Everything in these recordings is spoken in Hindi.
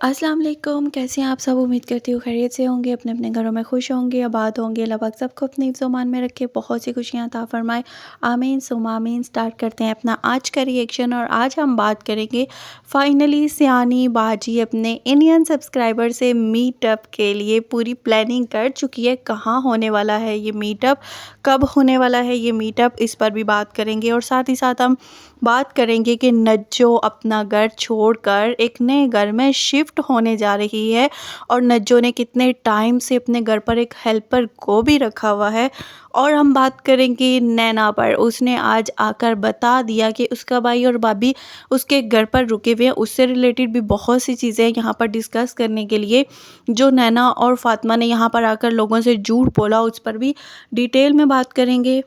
अस्सलाम वालेकुम, कैसे हैं आप सब? उम्मीद करती हूँ खैरियत से होंगे, अपने अपने घरों में खुश होंगे, आबाद होंगे। अल्लाह पाक सबको अपने हिफ्ज़-ओ-मान में रखे, बहुत सी खुशियाँ अता फ़रमाए। आमीन सुम्मा आमीन। स्टार्ट करते हैं अपना आज का रिएक्शन और आज हम बात करेंगे फाइनली सियानी बाजी अपने इंडियन सब्सक्राइबर से मीटअप के लिए पूरी प्लानिंग कर चुकी है। कहाँ होने वाला है ये मीटअप, कब होने वाला है ये मीटअप, इस पर भी बात करेंगे। और साथ ही साथ हम बात करेंगे कि नज्जो अपना घर छोड़कर एक नए घर में शिफ्ट होने जा रही है और नज्जो ने कितने टाइम से अपने घर पर एक हेल्पर को भी रखा हुआ है। और हम बात करेंगे नैना पर, उसने आज आकर बता दिया कि उसका भाई और भाभी उसके घर पर रुके हुए हैं। उससे रिलेटेड भी बहुत सी चीज़ें हैं यहाँ पर डिस्कस करने के लिए, जो नैना और फातिमा ने यहाँ पर आकर लोगों से झूठ बोला, उस पर भी डिटेल में बात करेंगे।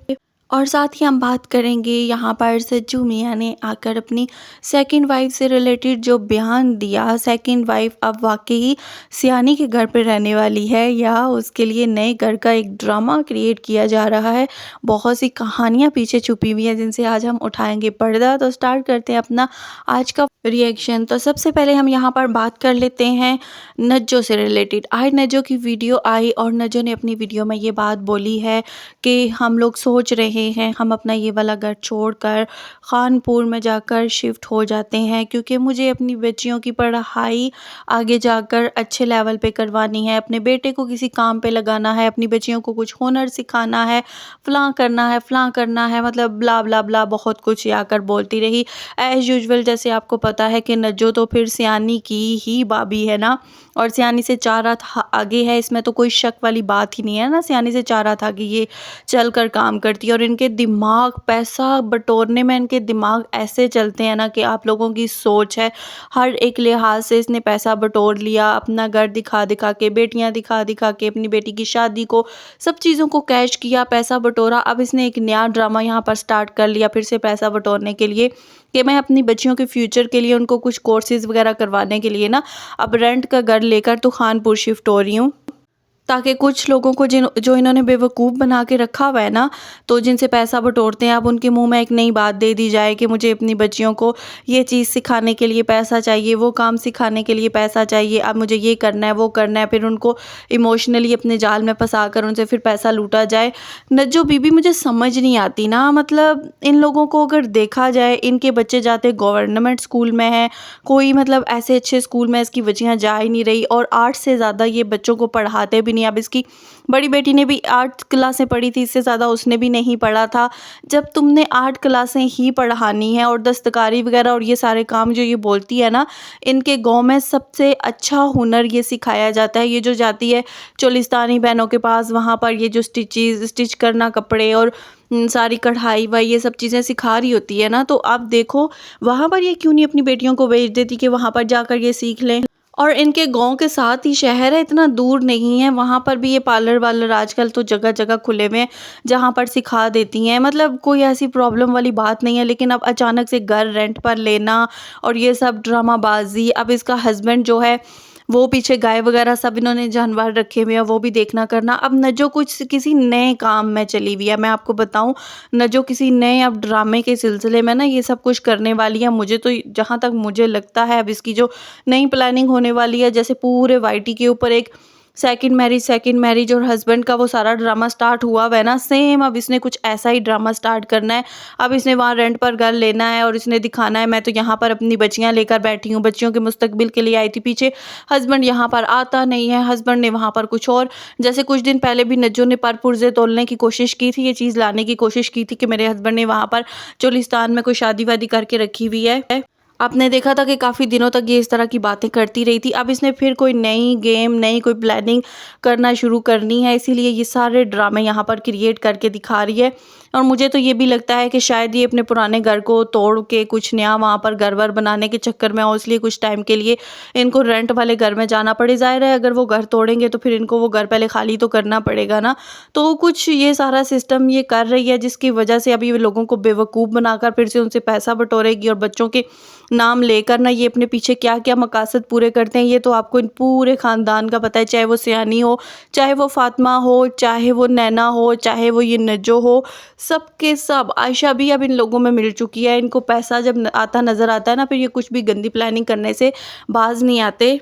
और साथ ही हम बात करेंगे यहाँ पर सज्जू मियाँ ने आकर अपनी सेकंड वाइफ से रिलेटेड जो बयान दिया। सेकंड वाइफ अब वाकई सियानी के घर पे रहने वाली है या उसके लिए नए घर का एक ड्रामा क्रिएट किया जा रहा है। बहुत सी कहानियाँ पीछे छुपी हुई हैं जिनसे आज हम उठाएंगे पर्दा। तो स्टार्ट करते हैं अपना आज का रिएक्शन। तो सबसे पहले हम यहाँ पर बात कर लेते हैं नज्जो से रिलेटेड। आज नज्जो की वीडियो आई और नज्जो ने अपनी वीडियो में ये बात बोली है कि हम लोग सोच रहे हैं हम अपना ये वाला घर छोड़कर खानपुर में जाकर शिफ्ट हो जाते हैं, क्योंकि मुझे अपनी बच्चियों की पढ़ाई आगे जाकर अच्छे लेवल पे करवानी है, अपने बेटे को किसी काम पे लगाना है, अपनी बच्चियों को कुछ हुनर सिखाना है, फ़लाँ करना है, मतलब ब्ला ब्ला ब्ला बहुत कुछ आकर बोलती रही एज़ यूजुअल। जैसे आपको पता है कि नज्जो तो फिर सियानी की ही भाभी है ना, और सियानी से 4 हाथ आगे है, इसमें तो कोई शक वाली बात ही नहीं है ना। सियानी से 4 हाथ आगे ये चल कर काम करती है और इनके दिमाग पैसा बटोरने में, इनके दिमाग ऐसे चलते हैं ना कि आप लोगों की सोच है। हर एक लिहाज से इसने पैसा बटोर लिया, अपना घर दिखा दिखा के, बेटियां दिखा दिखा के, अपनी बेटी की शादी को, सब चीज़ों को कैश किया, पैसा बटोरा। अब इसने एक नया ड्रामा यहाँ पर स्टार्ट कर लिया फिर से पैसा बटोरने के लिए, कि मैं अपनी बच्चियों के फ्यूचर के लिए उनको कुछ कोर्सेज़ वगैरह करवाने के लिए ना अब रेंट का घर लेकर तो खानपुर शिफ्ट हो रही हूँ, ताकि कुछ लोगों को जो इन्होंने बेवकूफ़ बना के रखा हुआ है ना, तो जिनसे पैसा बटोरते हैं, अब उनके मुंह में एक नई बात दे दी जाए कि मुझे अपनी बच्चियों को ये चीज़ सिखाने के लिए पैसा चाहिए, वो काम सिखाने के लिए पैसा चाहिए, अब मुझे ये करना है, वो करना है, फिर उनको इमोशनली अपने जाल में फंसा कर उनसे फिर पैसा लूटा जाए। नज्जो बीबी मुझे समझ नहीं आती ना, मतलब इन लोगों को अगर देखा जाए, इनके बच्चे जाते गवर्नमेंट स्कूल में हैं, कोई मतलब ऐसे अच्छे स्कूल में इसकी बच्चियाँ जा ही नहीं रही, और 8 से ज़्यादा ये बच्चों को पढ़ाते भी नहीं। अब इसकी बड़ी बेटी ने भी 8 क्लासें पढ़ी थी, इससे ज़्यादा उसने भी नहीं पढ़ा था। जब तुमने 8 क्लासें ही पढ़ानी है और दस्तकारी वगैरह और ये सारे काम जो ये बोलती है ना, इनके गांव में सबसे अच्छा हुनर ये सिखाया जाता है। ये जो जाती है चोलिस्तानी बहनों के पास, वहाँ पर ये जो स्टिच करना कपड़े और सारी कढ़ाई वाई ये सब चीज़ें सिखा रही होती है ना, तो आप देखो वहाँ पर ये क्यों नहीं अपनी बेटियों को भेज देती कि वहाँ पर जाकर ये सीख लें। और इनके गांव के साथ ही शहर है, इतना दूर नहीं है, वहाँ पर भी ये पार्लर वार्लर आजकल तो जगह जगह खुले हुए हैं जहाँ पर सिखा देती हैं, मतलब कोई ऐसी प्रॉब्लम वाली बात नहीं है। लेकिन अब अचानक से घर रेंट पर लेना और ये सब ड्रामाबाजी, अब इसका हस्बैंड जो है वो पीछे गाय वगैरह सब इन्होंने जानवर रखे हुए हैं, वो भी देखना करना। अब नजो कुछ किसी नए काम में चली हुई है, मैं आपको बताऊं, नजो किसी नए अब ड्रामे के सिलसिले में ना ये सब कुछ करने वाली है। मुझे तो जहाँ तक मुझे लगता है अब इसकी जो नई प्लानिंग होने वाली है, जैसे पूरे वाईटी के ऊपर एक सेकंड मैरिज और हस्बैंड का वो सारा ड्रामा स्टार्ट हुआ है ना, सेम अब इसने कुछ ऐसा ही ड्रामा स्टार्ट करना है। अब इसने वहाँ रेंट पर घर लेना है और इसने दिखाना है मैं तो यहाँ पर अपनी बच्चियाँ लेकर बैठी हूँ, बच्चियों के मुस्तकबिल के लिए आई थी। पीछे हस्बैंड यहाँ पर आता नहीं है, हस्बैंड ने वहाँ पर कुछ और, जैसे कुछ दिन पहले भी नज्जो ने पर पुर्जे तोलने की कोशिश की थी, ये चीज़ लाने की कोशिश की थी कि मेरे हस्बैंड ने वहाँ पर चोलिस्तान में कोई शादी वादी करके रखी हुई है। आपने देखा था कि काफ़ी दिनों तक ये इस तरह की बातें करती रही थी। अब इसने फिर कोई नई गेम, नई कोई प्लानिंग करना शुरू करनी है, इसीलिए ये सारे ड्रामे यहाँ पर क्रिएट करके दिखा रही है। और मुझे तो ये भी लगता है कि शायद ये अपने पुराने घर को तोड़ के कुछ नया वहाँ पर घर वर बनाने के चक्कर में, और इसलिए कुछ टाइम के लिए इनको रेंट वाले घर में जाना पड़े। ज़ाहिर है अगर वो घर तोड़ेंगे तो फिर इनको वो घर पहले खाली तो करना पड़ेगा ना, तो कुछ ये सारा सिस्टम ये कर रही है, जिसकी वजह से अभी लोगों को बेवकूफ़ बनाकर फिर से उनसे पैसा बटोरेगी और बच्चों के नाम लेकर ना ये अपने पीछे क्या क्या मकासद पूरे करते हैं ये तो आपको इन पूरे ख़ानदान का पता है, चाहे वो सियानी हो, चाहे वो फ़ातिमा हो, चाहे वो नैना हो, चाहे वो ये नज्जो हो, सब के सब। आयशा भी अब इन लोगों में मिल चुकी है। इनको पैसा जब आता नज़र आता है ना, फिर ये कुछ भी गंदी प्लानिंग करने से बाज नहीं आते।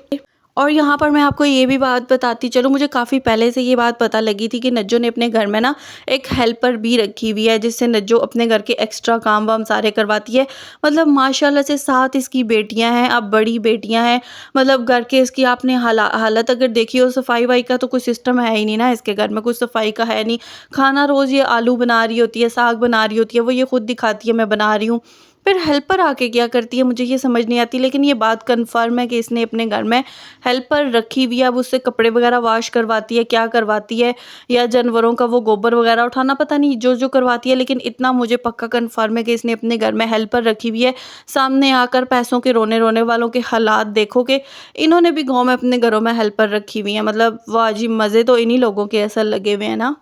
और यहाँ पर मैं आपको ये भी बात बताती चलूँ, मुझे काफ़ी पहले से ये बात पता लगी थी कि नज्जो ने अपने घर में ना एक हेल्पर भी रखी हुई है, जिससे नज्जो अपने घर के एक्स्ट्रा काम वाम सारे करवाती है। मतलब माशाल्लाह से 7 इसकी बेटियां हैं, अब बड़ी बेटियां हैं। मतलब घर के इसकी आपने हालत अगर देखी हो, सफाई वाई का तो कोई सिस्टम है ही नहीं ना, इसके घर में कुछ सफाई का है नहीं। खाना रोज़ ये आलू बना रही होती है, साग बना रही होती है, वो ये खुद दिखाती है मैं बना रही हूँ। फिर हेल्पर आके क्या करती है मुझे ये समझ नहीं आती, लेकिन ये बात कन्फर्म है कि इसने अपने घर में हेल्पर रखी हुई है। अब उससे कपड़े वगैरह वॉश करवाती है, क्या करवाती है, या जानवरों का वो गोबर वगैरह उठाना, पता नहीं जो जो करवाती है, लेकिन इतना मुझे पक्का कन्फर्म है कि इसने अपने घर में हेल्पर रखी हुई है। सामने आकर पैसों के रोने रोने वालों के हालात देखोगे, इन्होंने भी गाँव में अपने घरों में हेल्पर रखी हुई है। मतलब वाह जी, मज़े तो इन्हीं लोगों के असल लगे हुए हैं ना।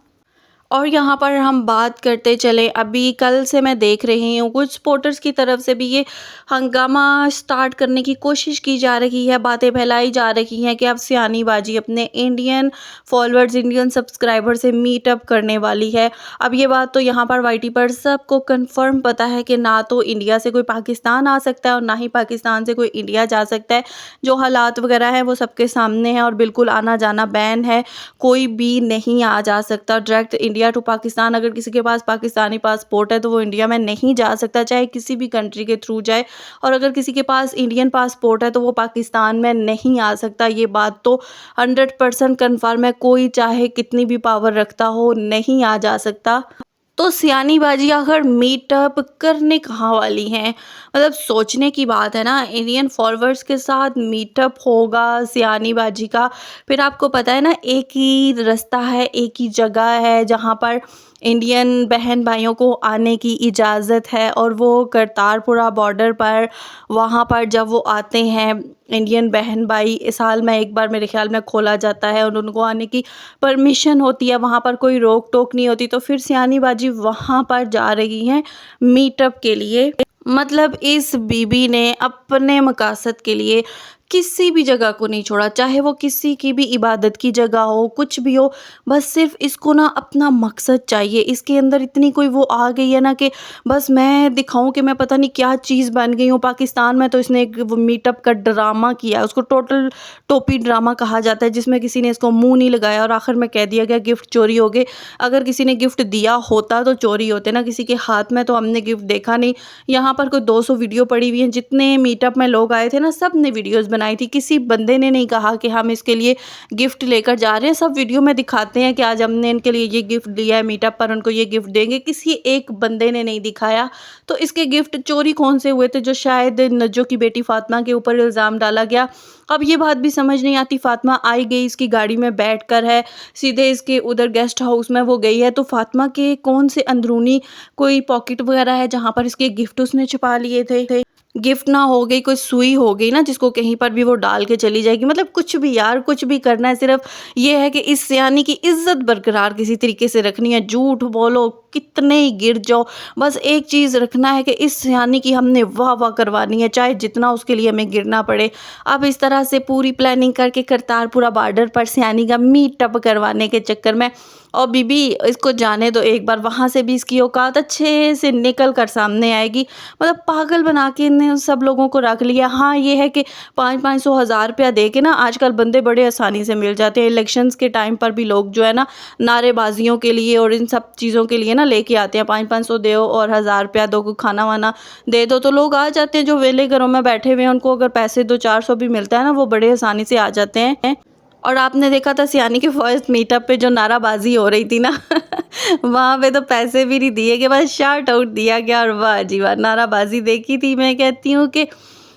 और यहाँ पर हम बात करते चले, अभी कल से मैं देख रही हूँ कुछ सपोर्टर्स की तरफ से भी ये हंगामा स्टार्ट करने की कोशिश की जा रही है, बातें फैलाई जा रही हैं कि अब सियानी बाजी अपने इंडियन फॉलोअर्स, इंडियन सब्सक्राइबर से मीटअप करने वाली है। अब ये बात तो यहाँ पर वाईटी पर सबको कंफर्म पता है कि ना तो इंडिया से कोई पाकिस्तान आ सकता है और ना ही पाकिस्तान से कोई इंडिया जा सकता है। जो हालात वगैरह हैं वो सबके सामने है और बिल्कुल आना जाना बैन है, कोई भी नहीं आ जा सकता डायरेक्ट इंडिया टू पाकिस्तान। अगर किसी के पास पाकिस्तानी पासपोर्ट है तो वो इंडिया में नहीं जा सकता, चाहे किसी भी कंट्री के थ्रू जाए। और अगर किसी के पास इंडियन पासपोर्ट है तो वो पाकिस्तान में नहीं आ सकता। ये बात तो 100% कन्फर्म है, कोई चाहे कितनी भी पावर रखता हो नहीं आ जा सकता। तो सियानी बाजी आखिर मीटअप करने कहाँ वाली हैं? मतलब सोचने की बात है ना, इंडियन फॉरवर्ड्स के साथ मीटअप होगा सियानी बाजी का। फिर आपको पता है ना, एक ही रास्ता है, एक ही जगह है जहाँ पर इंडियन बहन भाइयों को आने की इजाज़त है, और वो करतारपुरा बॉर्डर पर। वहाँ पर जब वो आते हैं इंडियन बहन भाई, साल में एक बार मेरे ख्याल में खोला जाता है और उनको आने की परमिशन होती है, वहाँ पर कोई रोक टोक नहीं होती। तो फिर सियानी बाजी वहाँ पर जा रही हैं मीटअप के लिए। मतलब इस बीबी ने अपने मकासद के लिए किसी भी जगह को नहीं छोड़ा, चाहे वो किसी की भी इबादत की जगह हो, कुछ भी हो, बस सिर्फ इसको ना अपना मकसद चाहिए। इसके अंदर इतनी कोई वो आ गई है ना कि बस मैं दिखाऊं कि मैं पता नहीं क्या चीज़ बन गई हूँ। पाकिस्तान में तो इसने एक मीटअप का ड्रामा किया, उसको टोटल टोपी ड्रामा कहा जाता है, जिसमें किसी ने इसको मुंह नहीं लगाया और आखिर में कह दिया गया गिफ्ट चोरी हो गए। अगर किसी ने गिफ्ट दिया होता तो चोरी होते ना, किसी के हाथ में तो हमने गिफ्ट देखा नहीं। यहाँ पर कोई 200 वीडियो पड़ी हुई हैं, जितने मीटअप में लोग आए थे ना, सब ने वीडियोस बनाई थी। किसी बंदे ने नहीं कहा कि हम इसके लिए गिफ्ट लेकर जा रहे हैं। सब वीडियो में दिखाते हैं कि आज हमने इनके लिए ये गिफ्ट लिया है, मीटअप पर उनको ये गिफ्ट देंगे। किसी एक बंदे ने नहीं दिखाया। तो इसके गिफ्ट चोरी कौन से हुए थे, जो शायद नज्जो की बेटी फातिमा के ऊपर इल्ज़ाम डाला गया। अब ये बात भी समझ नहीं आती, फातिमा आई गई इसकी गाड़ी में बैठकर है, सीधे इसके उधर गेस्ट हाउस में वो गई है, तो फातिमा के कौन से अंदरूनी कोई पॉकेट वगैरह है जहाँ पर इसके गिफ्ट उसने छुपा लिए थे। गिफ्ट ना हो गई, कोई सुई हो गई ना जिसको कहीं पर भी वो डाल के चली जाएगी। मतलब कुछ भी यार, कुछ भी करना है, सिर्फ ये है कि इस सियानी की इज्जत बरकरार किसी तरीके से रखनी है। झूठ बोलो, कितने ही गिर जाओ, बस एक चीज़ रखना है कि इस सियानी की हमने वाह वाह करवानी है, चाहे जितना उसके लिए हमें गिरना पड़े। अब इस तरह से पूरी प्लानिंग करके करतारपुरा बॉर्डर पर सियानी का मीटअप करवाने के चक्कर में, और बीबी इसको जाने दो एक बार, वहाँ से भी इसकी औकात अच्छे से निकल कर सामने आएगी। मतलब पागल बना के इन्हें सब लोगों को रख लिया। हाँ ये है कि 500-500 हज़ार रुपया दे के ना आजकल बंदे बड़े आसानी से मिल जाते हैं। इलेक्शंस के टाइम पर भी लोग जो है ना, नारेबाजियों के लिए और इन सब चीज़ों के लिए ना लेके आते हैं, 500-500 दो और 1000 रुपया दो, खाना वाना दे दो, तो लोग आ जाते हैं। जो वेले घरों में बैठे हुए हैं उनको अगर पैसे 200-400 भी मिलता है ना, वो बड़े आसानी से आ जाते हैं। और आपने देखा था सियानी के फर्स्ट मीटअप पे जो नाराबाजी हो रही थी ना वहाँ पे तो पैसे भी नहीं दिए गए, बस शार्ट आउट दिया गया। और वाह जी वाह, नाराबाजी देखी थी। मैं कहती हूँ कि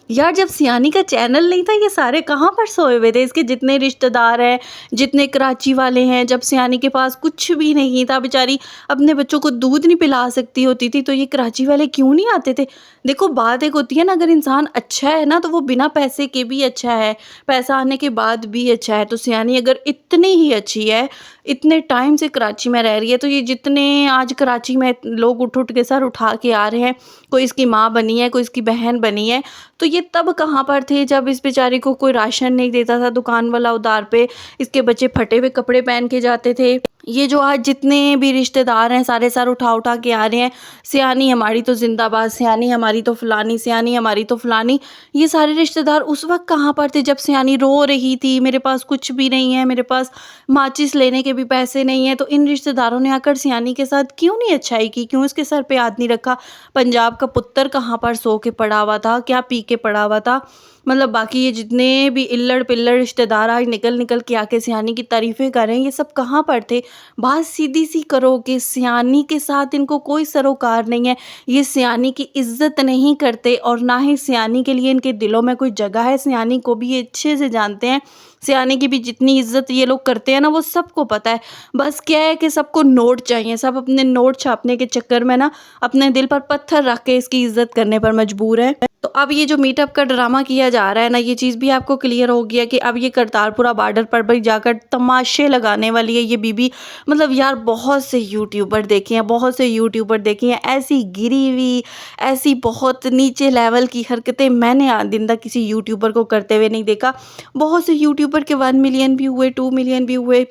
यार जब सियानी का चैनल नहीं था, ये सारे कहाँ पर सोए हुए थे? इसके जितने रिश्तेदार हैं, जितने कराची वाले हैं, जब सियानी के पास कुछ भी नहीं था, बेचारी अपने बच्चों को दूध नहीं पिला सकती होती थी, तो ये कराची वाले क्यों नहीं आते थे? देखो बात एक होती है ना, अगर इंसान अच्छा है ना तो वो बिना पैसे के भी अच्छा है, पैसा आने के बाद भी अच्छा है। तो सियानी अगर इतनी ही अच्छी है, इतने टाइम से कराची में रह रही है, तो ये जितने आज कराची में लोग उठ उठ के सर उठा के आ रहे हैं, कोई इसकी माँ बनी है, कोई इसकी बहन बनी है, तो ये तब कहाँ पर थे जब इस बेचारे को कोई राशन नहीं देता था दुकान वाला उधार पे, इसके बच्चे फटे हुए कपड़े पहन के जाते थे। ये जो आज जितने भी रिश्तेदार हैं सारे सर उठा उठा के आ रहे हैं, सियानी हमारी तो जिंदाबाद, सियानी हमारी तो फलानी, सियानी हमारी तो फलानी। ये सारे रिश्तेदार उस वक्त कहाँ पर थे जब सियानी रो रही थी, मेरे पास कुछ भी नहीं है, मेरे पास माचिस लेने के भी पैसे नहीं है। तो इन रिश्तेदारों ने आकर सियानी के साथ क्यों नहीं अच्छाई की, क्यों इसके सर पे हाथ नहीं रखा। पंजाब का पुत्र कहाँ पर सो के पड़ा हुआ था, क्या पी के पड़ा हुआ था। मतलब बाकी ये जितने भी इल्लड़ पिल्लड़ रिश्तेदार आज निकल निकल के आके सियानी की तारीफ़ें कर रहे हैं, ये सब कहाँ पर थे। बात सीधी सी करो कि सियानी के साथ इनको कोई सरोकार नहीं है, ये सियानी की इज्जत नहीं करते और ना ही सियानी के लिए इनके दिलों में कोई जगह है। सियानी को भी ये अच्छे से जानते हैं, सियानी की भी जितनी इज्जत ये लोग करते हैं ना वो सबको पता है। बस क्या है कि सबको नोट चाहिए, सब अपने नोट छापने के चक्कर में ना अपने दिल पर पत्थर रख के इसकी इज्जत करने पर मजबूर है। तो अब ये जो मीटअप का ड्रामा किया जा रहा है ना, ये चीज़ भी आपको क्लियर हो गया कि अब ये करतारपुरा बॉर्डर पर भी जाकर तमाशे लगाने वाली है ये बीबी। मतलब यार बहुत से यूट्यूबर देखे हैं, बहुत से यूट्यूबर देखे हैं, ऐसी गिरी हुई, ऐसी बहुत नीचे लेवल की हरकतें मैंने आज दिन तक किसी यूट्यूबर को करते हुए नहीं देखा। बहुत से यूट्यूबर के 1 मिलियन भी हुए, 2 मिलियन भी हुए,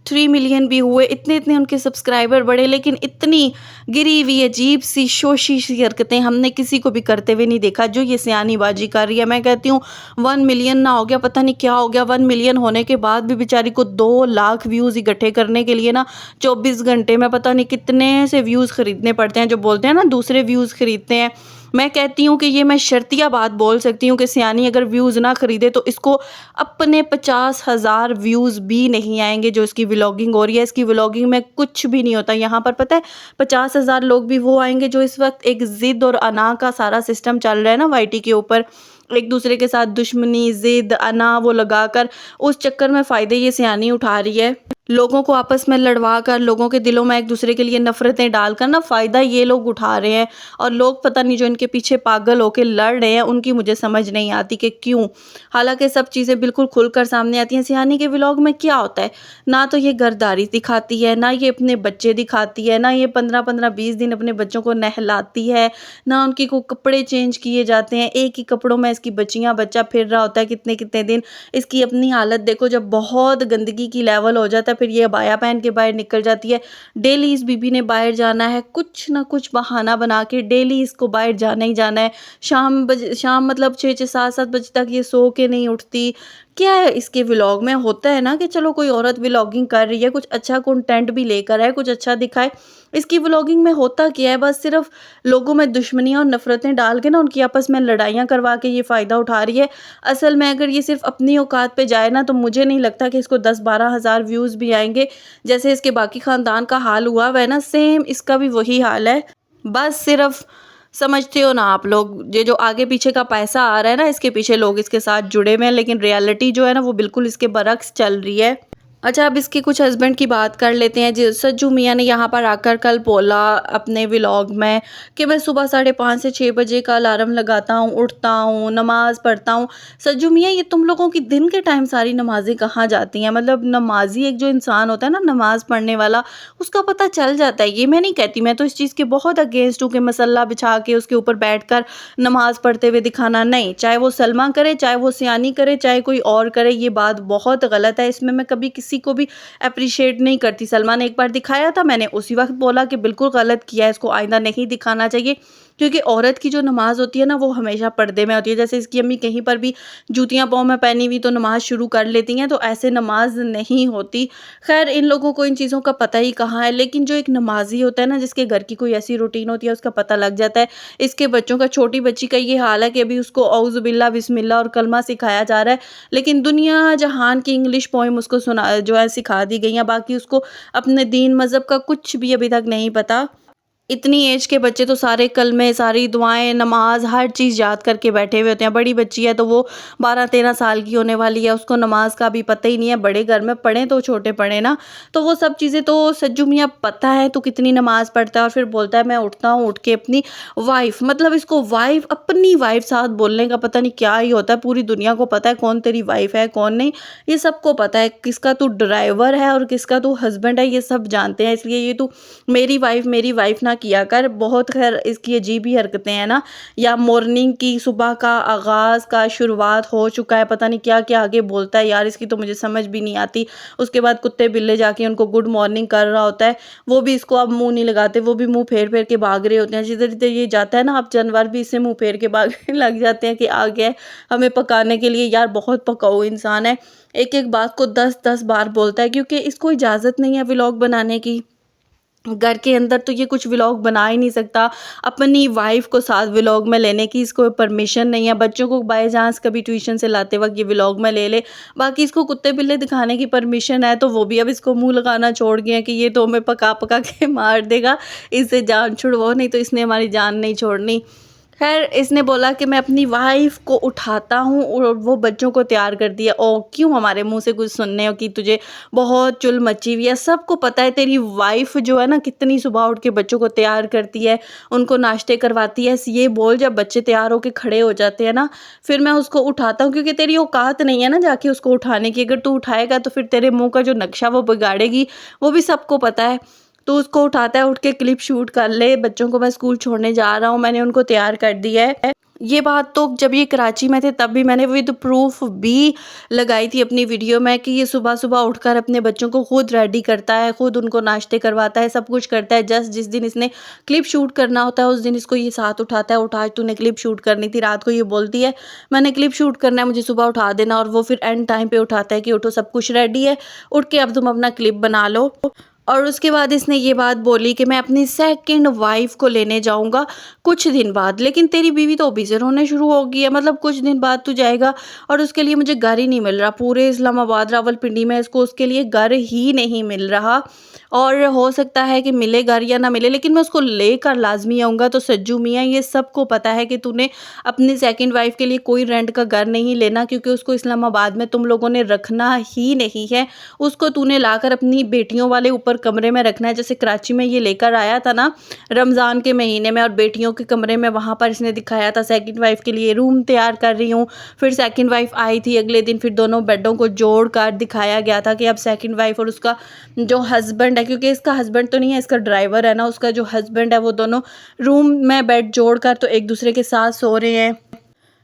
3 मिलियन भी हुए, इतने इतने उनके सब्सक्राइबर बढ़े, लेकिन इतनी गिरी हुई अजीब सी शोशी सी हरकतें हमने किसी को भी करते हुए नहीं देखा जो ये सियानी बाजी कर रही है। मैं कहती हूँ 1 मिलियन ना हो गया, पता नहीं क्या हो गया। 1 मिलियन होने के बाद भी बेचारी को 2 लाख व्यूज़ इकट्ठे करने के लिए ना 24 घंटे में पता नहीं कितने से व्यूज़ खरीदने पड़ते हैं। जो बोलते हैं ना दूसरे व्यूज़ खरीदते हैं, मैं कहती हूँ कि ये मैं शर्तिया बात बोल सकती हूँ कि सियानी अगर व्यूज़ ना खरीदे तो इसको अपने 50,000 व्यूज़ भी नहीं आएंगे। जो इसकी व्लॉगिंग हो रही है, इसकी व्लॉगिंग में कुछ भी नहीं होता। यहाँ पर पता है 50,000 लोग भी वो आएंगे जो इस वक्त एक ज़िद और अना का सारा सिस्टम चल रहा है ना वाईटी के ऊपर, एक दूसरे के साथ दुश्मनी, ज़िद, अना वो लगाकर उस चक्कर में फ़ायदे ये सियानी उठा रही है। लोगों को आपस में लड़वा कर, लोगों के दिलों में एक दूसरे के लिए नफ़रतें डालकर ना फ़ायदा ये लोग उठा रहे हैं। और लोग पता नहीं जो इनके पीछे पागल होकर लड़ रहे हैं उनकी मुझे समझ नहीं आती कि क्यों। हालांकि सब चीज़ें बिल्कुल खुलकर सामने आती हैं। सियानी के व्लॉग में क्या होता है, ना तो ये गर्दारी दिखाती है, ना ये अपने बच्चे दिखाती है, ना ये 15-15 20 दिन अपने बच्चों को नहलाती है, ना उनकी को कपड़े चेंज किए जाते हैं। एक ही कपड़ों में इसकी बच्चा फिर रहा होता है कितने कितने दिन। इसकी अपनी हालत देखो, जब बहुत गंदगी की लेवल हो जाता है फिर ये अबाया पहन के बाहर निकल जाती है। डेली इस बीबी ने बाहर जाना है, कुछ ना कुछ बहाना बना के डेली इसको बाहर जाना ही जाना है। शाम मतलब 6-6 7-7 बजे तक ये सो के नहीं उठती। क्या है इसके व्लॉग में, होता है ना कि चलो कोई औरत व्लॉगिंग कर रही है, कुछ अच्छा कंटेंट भी लेकर आए, कुछ अच्छा दिखाए। इसकी व्लॉगिंग में होता क्या है, बस सिर्फ लोगों में दुश्मनियाँ और नफ़रतें डाल के ना उनकी आपस में लड़ाइयाँ करवा के ये फ़ायदा उठा रही है। असल में अगर ये सिर्फ अपनी औकात पे जाए ना तो मुझे नहीं लगता कि इसको 10-12 हज़ार व्यूज़ भी आएंगे। जैसे इसके बाकी ख़ानदान का हाल हुआ वह ना, सेम इसका भी वही हाल है। बस सिर्फ समझते हो ना आप लोग, ये जो आगे पीछे का पैसा आ रहा है ना, इसके पीछे लोग इसके साथ जुड़े हुए हैं, लेकिन रियलिटी जो है ना वो बिल्कुल इसके बरक्स चल रही है। अच्छा, अब इसके कुछ हस्बैंड की बात कर लेते हैं। जो सज्जू मियाँ ने यहाँ पर आकर कल बोला अपने व्लॉग में कि मैं सुबह 5:30 से 6 बजे का अलार्म लगाता हूँ, उठता हूँ, नमाज़ पढ़ता हूँ। सज्जू मियाँ, ये तुम लोगों की दिन के टाइम सारी नमाज़ें कहाँ जाती हैं? मतलब नमाजी एक जो इंसान होता है ना, नमाज़ पढ़ने वाला, उसका पता चल जाता है। ये मैं नहीं कहती, मैं तो इस चीज़ के बहुत अगेंस्ट हूँ कि मसल्ला बिछा के उसके ऊपर बैठकर नमाज़ पढ़ते हुए दिखाना। नहीं, चाहे वो सलमा करे, चाहे वो सियानी करे, चाहे कोई और करे, ये बात बहुत गलत है। इसमें मैं कभी किसी को भी अप्रिशिएट नहीं करती। सलमा ने एक बार दिखाया था, मैंने उसी वक्त बोला कि बिल्कुल गलत किया है, इसको आइंदा नहीं दिखाना चाहिए। क्योंकि औरत की जो नमाज़ होती है ना वो हमेशा पर्दे में होती है। जैसे इसकी अम्मी कहीं पर भी जूतियाँ पाँव में पहनी हुई तो नमाज़ शुरू कर लेती हैं, तो ऐसे नमाज नहीं होती। खैर, इन लोगों को इन चीज़ों का पता ही कहाँ है। लेकिन जो एक नमाजी होता है ना, जिसके घर की कोई ऐसी रूटीन होती है, उसका पता लग जाता है। इसके बच्चों का, छोटी बच्ची का ये हाल है कि अभी उसको औज़ु बिल्ला बिस्मिल्लाह और कलमा सिखाया जा रहा है, लेकिन दुनिया जहान की इंग्लिश पोइम उसको सुना जो है सिखा दी गई हैं। बाकी उसको अपने दीन मज़हब का कुछ भी अभी तक नहीं पता। इतनी एज के बच्चे तो सारे कलमे, सारी दुआएं, नमाज, हर चीज़ याद करके बैठे हुए होते हैं। बड़ी बच्ची है तो वो 12-13 साल की होने वाली है, उसको नमाज का भी पता ही नहीं है। बड़े घर में पढ़े तो छोटे पढ़े ना, तो वो सब चीज़ें तो सज्जू मियाँ पता है तो कितनी नमाज पढ़ता है। और फिर बोलता है मैं उठता हूँ, उठ के अपनी वाइफ, मतलब इसको वाइफ, अपनी वाइफ साथ बोलने का पता नहीं क्या ही होता है। पूरी दुनिया को पता है कौन तेरी वाइफ है कौन नहीं, ये सबको पता है। किसका तू ड्राइवर है और किसका तू हस्बैंड है, ये सब जानते हैं। इसलिए ये तू मेरी वाइफ ना किया कर, बहुत खैर इसकी अजीब ही हरकतें हैं ना। या मॉर्निंग की सुबह का आगाज़ का शुरुआत हो चुका है, पता नहीं क्या क्या आगे बोलता है यार, इसकी तो मुझे समझ भी नहीं आती। उसके बाद कुत्ते बिल्ले जाके उनको गुड मॉर्निंग कर रहा होता है, वो भी इसको अब मुँह नहीं लगाते, वो भी मुँह फेर फेर के भाग रहे होते हैं। जिधर जिधर ये जाता है ना, अब जानवर भी इससे मुँह फेर के भागने लग जाते हैं कि आ गया है हमें पकाने के लिए। यार बहुत पकाऊ इंसान है, एक एक बात को 10-10 बार बोलता है, क्योंकि इसको इजाज़त नहीं है व्लॉग बनाने की। घर के अंदर तो ये कुछ व्लॉग बना ही नहीं सकता, अपनी वाइफ को साथ व्लॉग में लेने की इसको परमिशन नहीं है। बच्चों को बाय चांस कभी ट्यूशन से लाते वक्त ये व्लॉग में ले ले, बाकी इसको कुत्ते बिल्ले दिखाने की परमिशन है, तो वो भी अब इसको मुंह लगाना छोड़ गए हैं कि ये तो हमें पका पका के मार देगा, इससे जान छुड़वाओ नहीं तो इसने हमारी जान नहीं छोड़नी। खैर इसने बोला कि मैं अपनी वाइफ को उठाता हूँ और वो बच्चों को तैयार कर दिया। ओ क्यों हमारे मुंह से कुछ सुनने हो कि तुझे बहुत चुल मची हुई है। सबको पता है तेरी वाइफ जो है ना कितनी सुबह उठ के बच्चों को तैयार करती है, उनको नाश्ते करवाती है। ये बोल जब बच्चे तैयार होके खड़े हो जाते हैं ना, फिर मैं उसको उठाता हूँ, क्योंकि तेरी औकात नहीं है ना जाके उसको उठाने की। अगर तू उठाएगा तो फिर तेरे मुँह का जो नक्शा वो बिगाड़ेगी, वो भी सबको पता है। तो उसको उठाता है, उठ के क्लिप शूट कर ले, बच्चों को मैं स्कूल छोड़ने जा रहा हूँ, मैंने उनको तैयार कर दिया है। ये बात तो जब ये कराची में थे तब भी मैंने विद प्रूफ भी लगाई थी अपनी वीडियो में कि ये सुबह सुबह उठकर अपने बच्चों को खुद रेडी करता है, खुद उनको नाश्ते करवाता है, सब कुछ करता है। जस्ट जिस दिन इसने क्लिप शूट करना होता है उस दिन इसको ये साथ उठाता है, उठा तूने क्लिप शूट करनी थी। रात को ये बोलती है मैंने क्लिप शूट करना है, मुझे सुबह उठा देना, और वो फिर एंड टाइम पे उठाता है कि उठो सब कुछ रेडी है, उठ के अब तुम अपना क्लिप बना लो। और उसके बाद इसने ये बात बोली कि मैं अपनी सेकंड वाइफ को लेने जाऊंगा कुछ दिन बाद, लेकिन तेरी बीवी तो ऑफिसर होने शुरू हो गई है, मतलब कुछ दिन बाद तू जाएगा और उसके लिए मुझे घर ही नहीं मिल रहा। पूरे इस्लामाबाद रावलपिंडी में इसको उसके लिए घर ही नहीं मिल रहा, और हो सकता है कि मिले घर या ना मिले, लेकिन मैं उसको लेकर लाजमी आऊँगा। तो सज्जू मियाँ ये सबको पता है कि तूने अपनी सेकंड वाइफ के लिए कोई रेंट का घर नहीं लेना, क्योंकि उसको इस्लामाबाद में तुम लोगों ने रखना ही नहीं है। उसको तूने लाकर अपनी बेटियों वाले ऊपर कमरे में रखना है, जैसे कराची में ये लेकर आया था ना रमज़ान के महीने में, और बेटियों के कमरे में वहाँ पर इसने दिखाया था सेकंड वाइफ के लिए रूम तैयार कर रही हूँ। फिर सेकंड वाइफ आई थी अगले दिन, फिर दोनों बेडों को जोड़ कर दिखाया गया था कि अब सेकंड वाइफ और उसका जो हस्बैंड है, क्योंकि इसका हस्बैंड तो नहीं है, इसका ड्राइवर है ना, उसका जो हस्बैंड है, वो दोनों रूम में बेड जोड़कर तो एक दूसरे के साथ सो रहे हैं।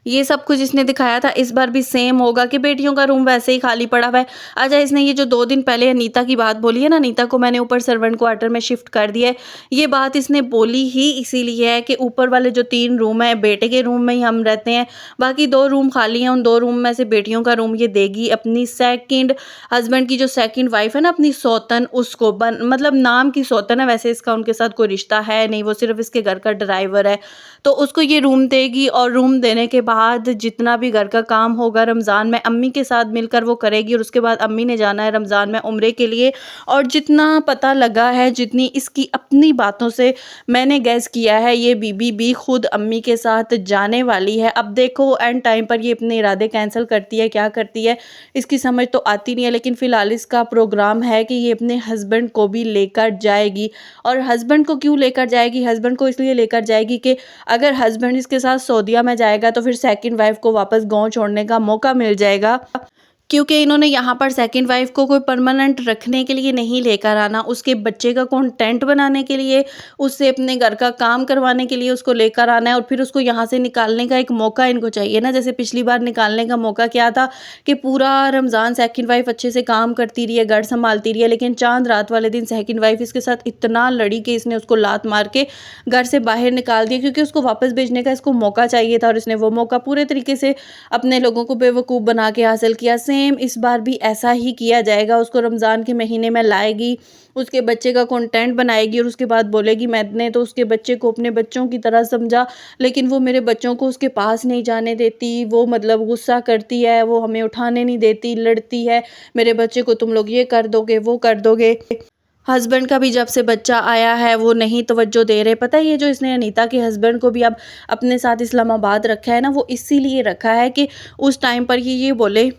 ये सब कुछ इसने दिखाया था। इस बार भी सेम होगा कि बेटियों का रूम वैसे ही खाली पड़ा हुआ है। अच्छा इसने ये जो 2 दिन पहले अनीता की बात बोली है ना, अनीता को मैंने ऊपर सर्वेंट क्वार्टर में शिफ्ट कर दिया है, ये बात इसने बोली ही इसीलिए है कि ऊपर वाले जो 3 रूम है बेटे के रूम में ही हम रहते हैं, बाकी 2 रूम खाली हैं, उन 2 रूम में से बेटियों का रूम ये देगी अपनी सेकंड हस्बैंड की जो सेकंड वाइफ है ना, अपनी सौतन, उसको मतलब नाम की सौतन है, वैसे इसका उनके साथ कोई रिश्ता है नहीं, वो सिर्फ इसके घर का ड्राइवर है। तो उसको ये रूम देगी, और रूम देने के बाद जितना भी घर का काम होगा रमज़ान में अम्मी के साथ मिलकर वो करेगी, और उसके बाद अम्मी ने जाना है रमज़ान में उम्रे के लिए। और जितना पता लगा है, जितनी इसकी अपनी बातों से मैंने गैस किया है, ये बीबी भी खुद अम्मी के साथ जाने वाली है। अब देखो एंड टाइम पर ये अपने इरादे कैंसिल करती है, क्या करती है इसकी समझ तो आती नहीं है, लेकिन फ़िलहाल इसका प्रोग्राम है कि ये अपने हस्बैंड को भी लेकर जाएगी। और हस्बैंड को क्यों लेकर जाएगी? हस्बैंड को इसलिए लेकर जाएगी कि अगर हस्बैंड इसके साथ सऊदीया में जाएगा तो फिर सेकंड वाइफ को वापस गाँव छोड़ने का मौका मिल जाएगा, क्योंकि इन्होंने यहाँ पर सेकंड वाइफ को कोई परमानेंट रखने के लिए नहीं लेकर आना, उसके बच्चे का कंटेंट बनाने के लिए, उससे अपने घर का काम करवाने के लिए उसको लेकर आना है, और फिर उसको यहाँ से निकालने का एक मौका इनको चाहिए ना। जैसे पिछली बार निकालने का मौका क्या था कि पूरा रमज़ान सेकंड वाइफ अच्छे से काम करती रही है, घर संभालती रही है, लेकिन चांद रात वाले दिन सेकंड वाइफ इसके साथ इतना लड़ी कि इसने उसको लात मार के घर से बाहर निकाल दिया, क्योंकि उसको वापस भेजने का इसको मौका चाहिए था, और इसने वो मौका पूरे तरीके से अपने लोगों को बेवकूफ़ बना के हासिल किया। इस बार भी ऐसा ही किया जाएगा, उसको रमज़ान के महीने में लाएगी, उसके बच्चे का कंटेंट बनाएगी, और उसके बाद बोलेगी मैंने तो उसके बच्चे को अपने बच्चों की तरह समझा, लेकिन वो मेरे बच्चों को उसके पास नहीं जाने देती, वो मतलब गुस्सा करती है, वो हमें उठाने नहीं देती, लड़ती है, मेरे बच्चे को तुम लोग ये कर दोगे वो कर दोगे। हस्बैंड का भी जब से बच्चा आया है वो नहीं तवज्जो दे रहे। पता है ये जो इसने अनीता के हस्बैंड को भी अब अपने साथ इस्लामाबाद रखा है ना, वो इसीलिए रखा है कि उस टाइम पर ये बोले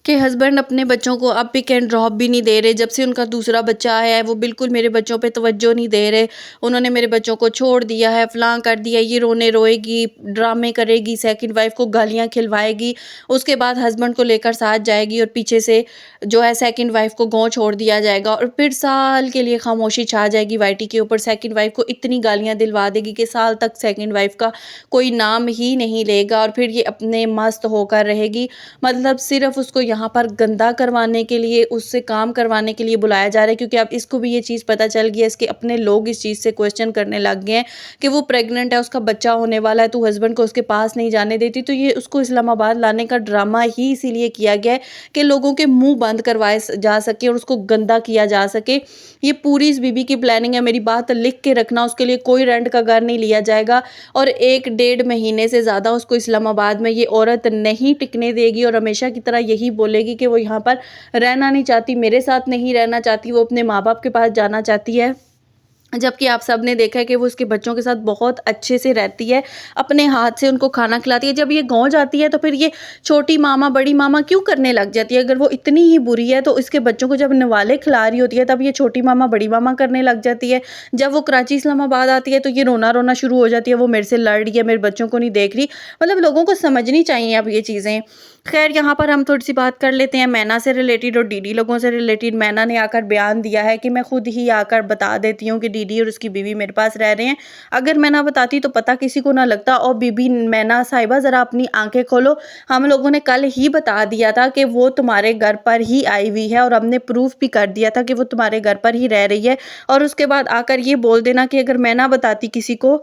कि हस्बैंड अपने बच्चों को अब पिक एंड ड्रॉप भी नहीं दे रहे। जब से उनका दूसरा बच्चा आया है वो बिल्कुल मेरे बच्चों पे तवज्जो नहीं दे रहे। उन्होंने मेरे बच्चों को छोड़ दिया है, फ़लाँ कर दिया, ये रोएगी, ड्रामे करेगी, सेकंड वाइफ़ को गालियाँ खिलवाएगी, उसके बाद हस्बैंड को लेकर साथ जाएगी और पीछे से जो है सेकंड वाइफ़ को गाँव छोड़ दिया जाएगा और फिर साल के लिए खामोशी छा जाएगी वाइटी के ऊपर। सेकंड वाइफ़ को इतनी गालियाँ दिलवा देगी कि साल तक सेकंड वाइफ़ का कोई नाम ही नहीं लेगा और फिर ये अपने मस्त होकर रहेगी। मतलब सिर्फ़ उसको यहाँ पर गंदा करवाने के लिए, उससे काम करवाने के लिए बुलाया जा रहा है, क्योंकि अब इसको भी ये चीज़ पता चल गई है, इसके अपने लोग इस चीज़ से क्वेश्चन करने लग गए हैं कि वो प्रेग्नेंट है, उसका बच्चा होने वाला है, तो हस्बैंड को उसके पास नहीं जाने देती। तो ये उसको इस्लामाबाद लाने का ड्रामा ही इसीलिए किया गया है कि लोगों के मुँह बंद करवाए जा सके और उसको गंदा किया जा सके। ये पूरी इस बीबी की प्लानिंग है, मेरी बात लिख के रखना, उसके लिए कोई रेंट का घर नहीं लिया जाएगा और 1 डेढ़ महीने से ज़्यादा उसको इस्लामाबाद में ये औरत नहीं टिकने देगी और हमेशा की तरह यही बोलेगी कि वो यहाँ पर रहना नहीं चाहती, मेरे साथ नहीं रहना चाहती, वो अपने माँ-बाप के पास जाना चाहती है। जबकि आप सबने देखा है कि वो उसके बच्चों के साथ बहुत अच्छे से रहती है, अपने हाथ से उनको खाना खिलाती है। जब ये गाँव जाती है तो फिर ये छोटी मामा, बड़ी मामा क्यों करने लग जाती है? अगर वो इतनी ही बुरी है तो इसके बच्चों को जब निवाले खिला रही होती है तब ये छोटी मामा, बड़ी मामा करने लग जाती है। जब वो कराची इस्लामाबाद आती है तो ये रोना-रोना शुरू हो जाती है, वो मेरे से लड़ रही है, मेरे बच्चों को नहीं देख रही। मतलब लोगों को समझनी चाहिए अब ये चीज़ें। ख़ैर यहाँ पर हम थोड़ी-सी बात कर लेते हैं मैना से रिलेटेड और डीडी लोगों से रिलेटेड। मैना ने आकर बयान दिया है कि मैं खुद ही आकर बता देती हूँ कि डीडी और उसकी बीवी मेरे पास रह रहे हैं। अगर मैं ना बताती तो पता किसी को ना लगता। और बीबी मैना साहिबा ज़रा अपनी आँखें खोलो, हम लोगों ने कल ही बता दिया था कि वो तुम्हारे घर पर ही आई हुई है और हमने प्रूफ़ भी कर दिया था कि वो तुम्हारे घर पर ही रह रही है। और उसके बाद आकर ये बोल देना कि अगर मैं ना बताती किसी को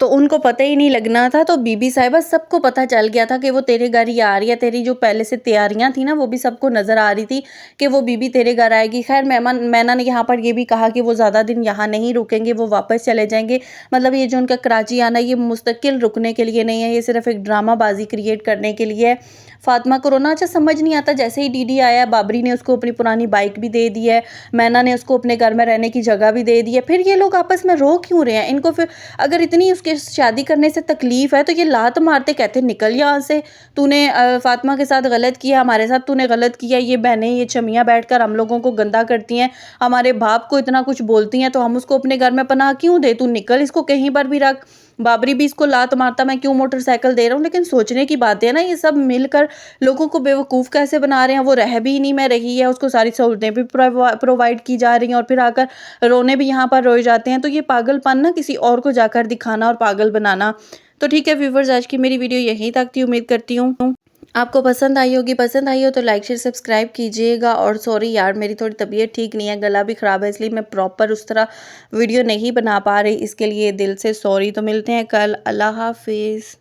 तो उनको पता ही नहीं लगना था। तो बीबी साहिबा सबको पता चल गया था कि वो तेरे घर ही आ रही है। तेरी जो पहले से तैयारियां थी ना वो भी सबको नज़र आ रही थी कि वो बीबी तेरे घर आएगी। खैर मैना ने यहाँ पर ये भी कहा कि वो ज़्यादा दिन यहाँ नहीं रुकेंगे, वो वापस चले जाएंगे। मतलब ये जो उनका कराची आना ये मुस्तकिल रुकने के लिए नहीं है, ये सिर्फ एक ड्रामाबाजी क्रिएट करने के लिए है। फातिमा को रोना अच्छा समझ नहीं आता। जैसे ही डीडी आया बाबरी ने उसको अपनी पुरानी बाइक भी दे दी है, मैना ने उसको अपने घर में रहने की जगह भी दे दी है। फिर ये लोग आपस में रो क्यों रहे हैं? इनको फिर अगर इतनी उसके शादी करने से तकलीफ है तो ये लात मारते कहते निकल यहाँ से, तूने फातिमा के साथ गलत किया, हमारे साथ तूने गलत किया। ये बहनें ये छमियाँ बैठकर हम लोगों को गंदा करती हैं, हमारे बाप को इतना कुछ बोलती हैं, तो हम उसको अपने घर में पनाह क्यों दे? तू निकल, इसको कहीं पर भी रख। बाबरी भी इसको लात मारता, मैं क्यों मोटरसाइकिल दे रहा हूँ। लेकिन सोचने की बात है ना, ये सब मिलकर लोगों को बेवकूफ़ कैसे बना रहे हैं। वो रह भी नहीं में रही है, उसको सारी सहूलतें भी प्रोवाइड की जा रही हैं और फिर आकर रोने भी यहाँ पर रोए जाते हैं। तो ये पागलपन ना किसी और को जाकर दिखाना और पागल बनाना। तो ठीक है व्यूवर्स, आज की मेरी वीडियो यहीं तक थी। उम्मीद करती हूँ आपको पसंद आई होगी। पसंद आई हो तो लाइक शेयर सब्सक्राइब कीजिएगा। और सॉरी यार, मेरी थोड़ी तबीयत ठीक नहीं है, गला भी ख़राब है, इसलिए मैं प्रॉपर उस तरह वीडियो नहीं बना पा रही। इसके लिए दिल से सॉरी। तो मिलते हैं कल। अल्लाह हाफिज़।